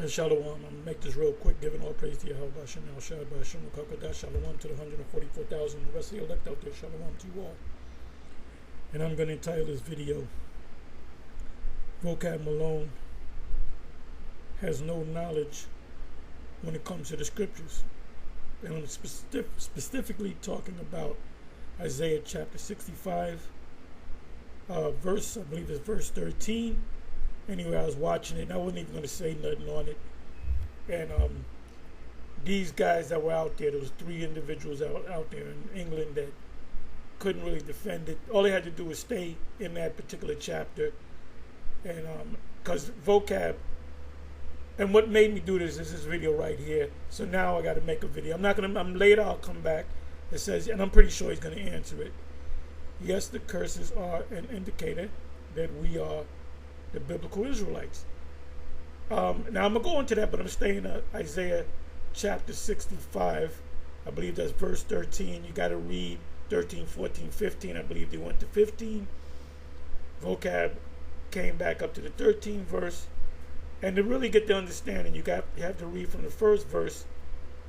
Shalom. I'm going to make this real quick, giving all praise to Yahweh Shem El Shaddai Shem Kakadah. Shalom to the 144,000, the rest of the elect out there. Shalom to you all. And I'm going to entitle this video, Vocab Malone has no knowledge when it comes to the scriptures. And I'm specifically talking about Isaiah chapter 65, verse, I believe it's verse 13. Anyway, I was watching it, and I wasn't even going to say nothing on it. And these guys that were out there, there was 3 individuals out there in England that couldn't really defend it. All they had to do was stay in that particular chapter. And because vocab, and what made me do this is this video right here. So now I got to make a video. Later I'll come back. It says, and I'm pretty sure he's going to answer it. Yes, the curses are an indicator that we are the biblical Israelites. Now I'm going to go into that, but I'm staying at Isaiah chapter 65. I believe that's verse 13. You got to read 13, 14, 15. I believe they went to 15. Vocab came back up to the 13th verse. And to really get the understanding, you have to read from the first verse,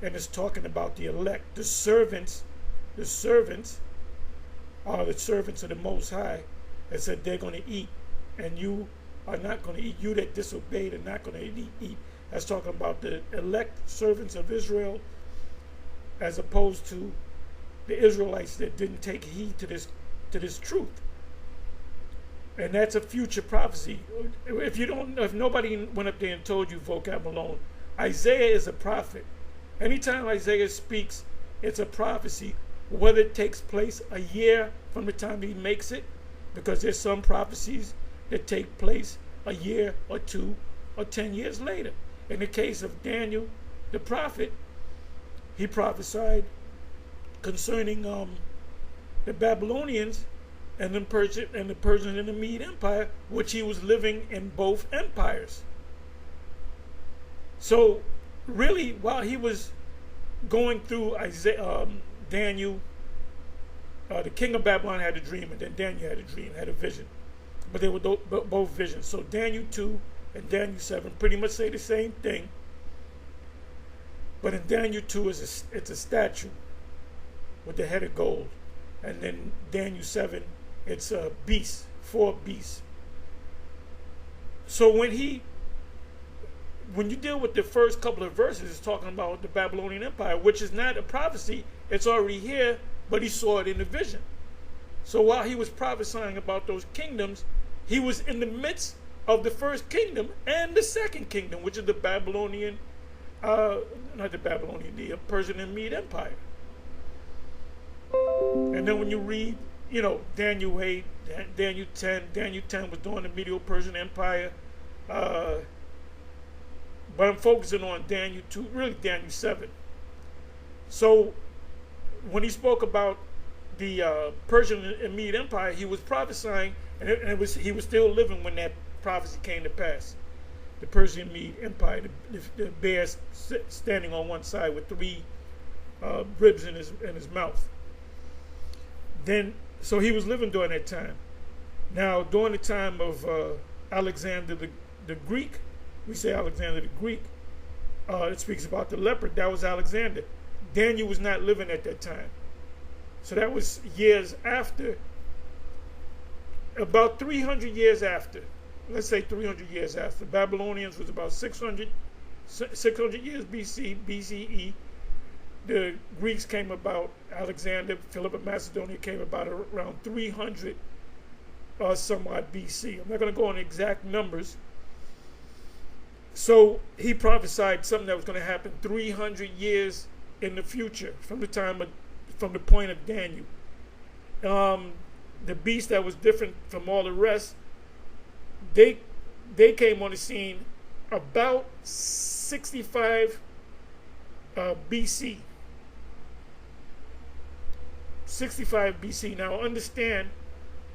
and it's talking about the elect, the servants are the servants of the Most High. It said they're going to eat, and you are not going to eat. You that disobeyed are not going to eat. That's talking about the elect servants of Israel, as opposed to the Israelites that didn't take heed to this truth. And that's a future prophecy. If nobody went up there and told you, Vocab Malone, Isaiah is a prophet. Anytime Isaiah speaks, it's a prophecy, whether it takes place a year from the time he makes it, because there's some prophecies that take place a year or 2 or 10 years later. In the case of Daniel, the prophet, he prophesied concerning the Babylonians and the Persians and the Mede Empire, which he was living in both empires. So really, while he was going through Daniel, the king of Babylon had a dream, and then Daniel had a dream, had a vision. But they were both visions. So Daniel 2 and Daniel 7 pretty much say the same thing. But in Daniel 2, it's a statue with the head of gold. And then Daniel 7, it's a beast, 4 beasts. So when you deal with the first couple of verses, it's talking about the Babylonian Empire, which is not a prophecy. It's already here, but he saw it in the vision. So while he was prophesying about those kingdoms, he was in the midst of the first kingdom and the second kingdom, which is the Babylonian, the Persian and Mede Empire. And then when you read, Daniel 8, Daniel 10, Daniel 10 was during the Medo-Persian Empire. But I'm focusing on Daniel 2, really Daniel 7. So when he spoke about the Persian and Mede Empire, he was prophesying, and he was still living when that prophecy came to pass. The Persian Mede Empire, the bear standing on one side with 3 ribs in his mouth. Then, so he was living during that time. Now, during the time of Alexander the Greek, we say Alexander the Greek, it speaks about the leopard. That was Alexander. Daniel was not living at that time. So that was years after, about 300 years after. Let's say 300 years after. Babylonians was about 600 years BCE. The Greeks came about, Alexander, Philip of Macedonia came about around 300 some odd BC. I'm not going to go on exact numbers. So he prophesied something that was going to happen 300 years in the future from the point of Daniel. The beast that was different from all the rest, they came on the scene about 65 BC. 65 BC. Now understand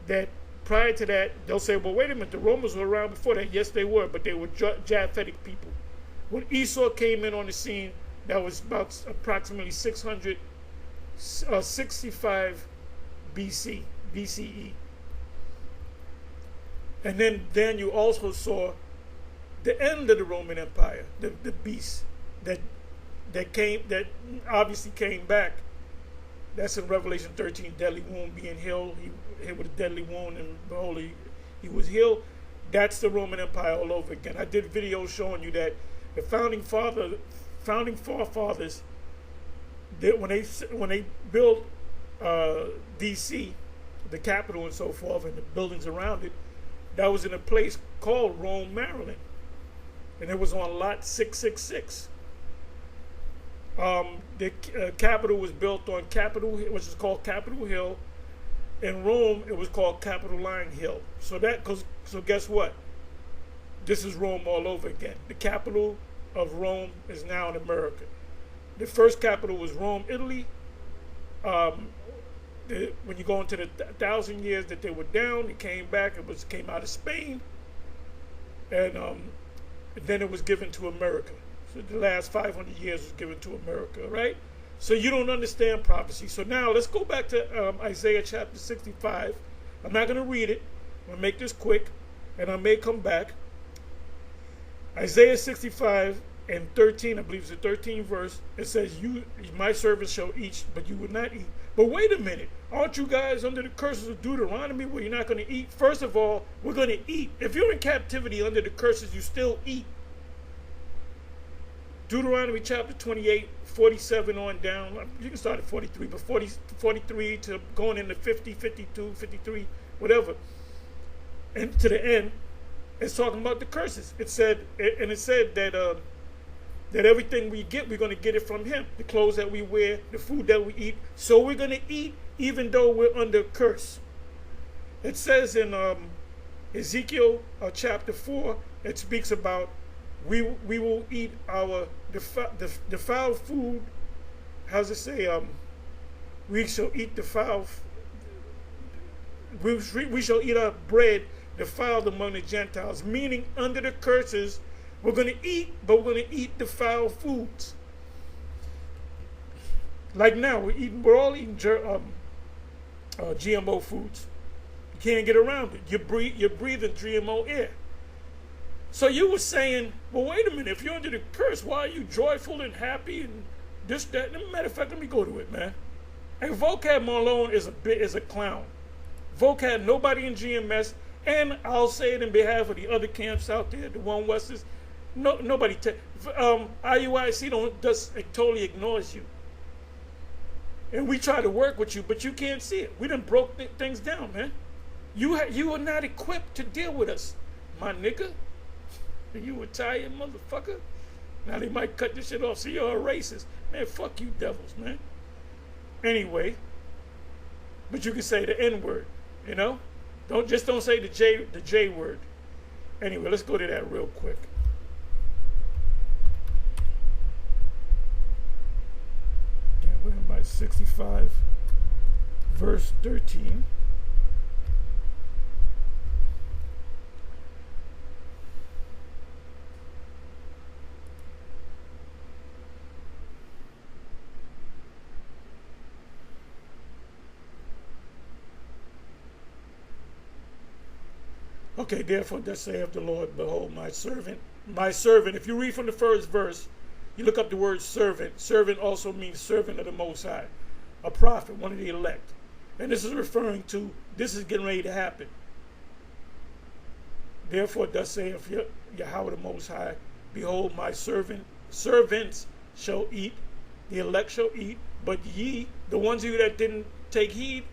that prior to that, they'll say, well, wait a minute, the Romans were around before that. Yes, they were, but they were Japhetic people. When Esau came in on the scene, that was about approximately 65 BCE. And then Daniel also saw the end of the Roman Empire, the beast that that obviously came back. That's in Revelation 13, deadly wound being healed. He hit with a deadly wound, and behold, he was healed. That's the Roman Empire all over again. I did videos showing you that the founding forefathers, when they built D.C., the capital and so forth, and the buildings around it, that was in a place called Rome, Maryland, and it was on lot 666. The Capitol was built on Capitol, which is called Capitol Hill. In Rome, it was called Capitoline Hill. So guess what? This is Rome all over again. The capital of Rome is now in America. The first capital was Rome, Italy. When you go into the 1,000 years that they were down, it came back. Came out of Spain, and then it was given to America. So the last 500 years was given to America, right? So you don't understand prophecy. So now let's go back to Isaiah chapter 65. I'm not going to read it. I'm going to make this quick, and I may come back. Isaiah 65 and 13, I believe it's the 13th verse. It says, my servants shall eat, but you will not eat. But wait a minute. Aren't you guys under the curses of Deuteronomy where you're not going to eat? First of all, we're going to eat. If you're in captivity under the curses, you still eat. Deuteronomy chapter 28, 47 on down. You can start at 43, but 43 to going into 50, 52, 53, whatever. And to the end, it's talking about the curses. It said that that everything we get, we're going to get it from him. The clothes that we wear, the food that we eat. So we're going to eat even though we're under curse. It says in Ezekiel chapter 4, it speaks about we will eat our defiled food. How does it say? We shall eat defiled. We shall eat our bread defiled among the Gentiles. Meaning, under the curses, we're going to eat, but we're going to eat defiled foods. Like now, we're all eating GMO foods. You can't get around it. You're breathing GMO air. So you were saying, well, wait a minute. If you're under the curse, why are you joyful and happy and this, that? Matter of fact, let me go to it, man. And Vocab Malone is a clown. Vocab, nobody in GMS, and I'll say it in behalf of the other camps out there, the One Westers. Nobody. IUIC it totally ignores you. And we try to work with you, but you can't see it. We done broke things down, man. You are not equipped to deal with us, my nigga. You Italian motherfucker. Now they might cut this shit off. So you're a racist, man. Fuck you, devils, man. Anyway, but you can say the N word, you know. Don't say the J word. Anyway, let's go to that real quick. Yeah, we're in by 65, verse 13. Okay, therefore, thus saith the Lord, behold, my servant. If you read from the first verse, you look up the word servant. Servant also means servant of the Most High, a prophet, one of the elect. And this is referring to, this is getting ready to happen. Therefore, thus saith Yahweh the Most High, behold, my servants shall eat, the elect shall eat, but ye, the ones of you that didn't take heed,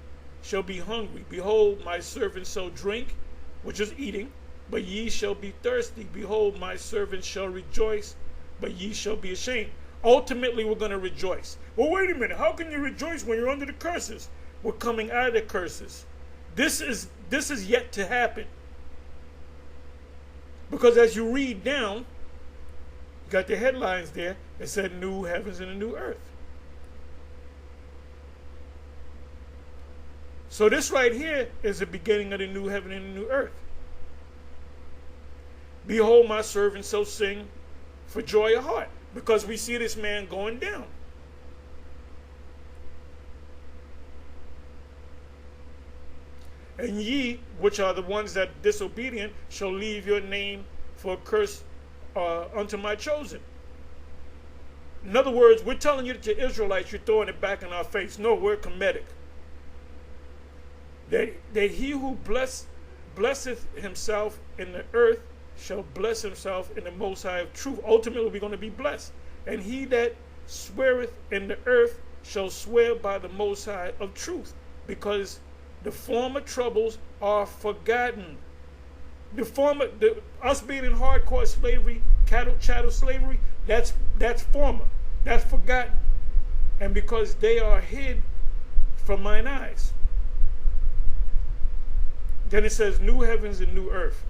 shall be hungry. Behold, my servants shall drink, which is eating, but ye shall be thirsty. Behold, my servants shall rejoice, but ye shall be ashamed. Ultimately, we're going to rejoice. Well, wait a minute. How can you rejoice when you're under the curses? We're coming out of the curses. This is yet to happen. Because as you read down, you got the headlines there. It said new heavens and a new earth. So this right here is the beginning of the new heaven and the new earth. Behold, my servants shall sing for joy of heart, because we see this man going down. And ye, which are the ones that disobedient, shall leave your name for a curse unto my chosen. In other words, we're telling you that you're Israelites, you're throwing it back in our face. No, we're Kemetic. That he who blesseth himself in the earth shall bless himself in the Most High of truth. Ultimately, we're going to be blessed. And he that sweareth in the earth shall swear by the Most High of truth, because the former troubles are forgotten. Us being in hardcore slavery, chattel slavery, that's former. That's forgotten. And because they are hid from mine eyes. Then it says new heavens and new earth.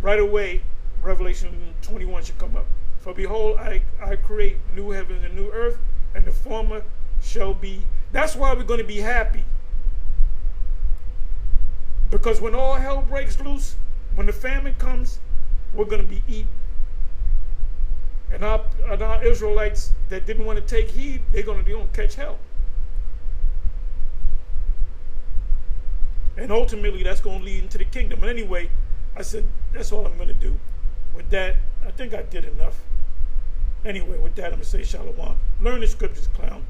Right away, Revelation 21 should come up. For behold, I create new heavens and new earth, and the former shall be. That's why we're going to be happy. Because when all hell breaks loose, when the famine comes, we're going to be eaten. And our Israelites that didn't want to take heed, they're going to catch hell. And ultimately, that's going to lead into the kingdom. But anyway, I said, that's all I'm going to do. With that, I think I did enough. Anyway, with that, I'm going to say shalom. Learn the scriptures, clown.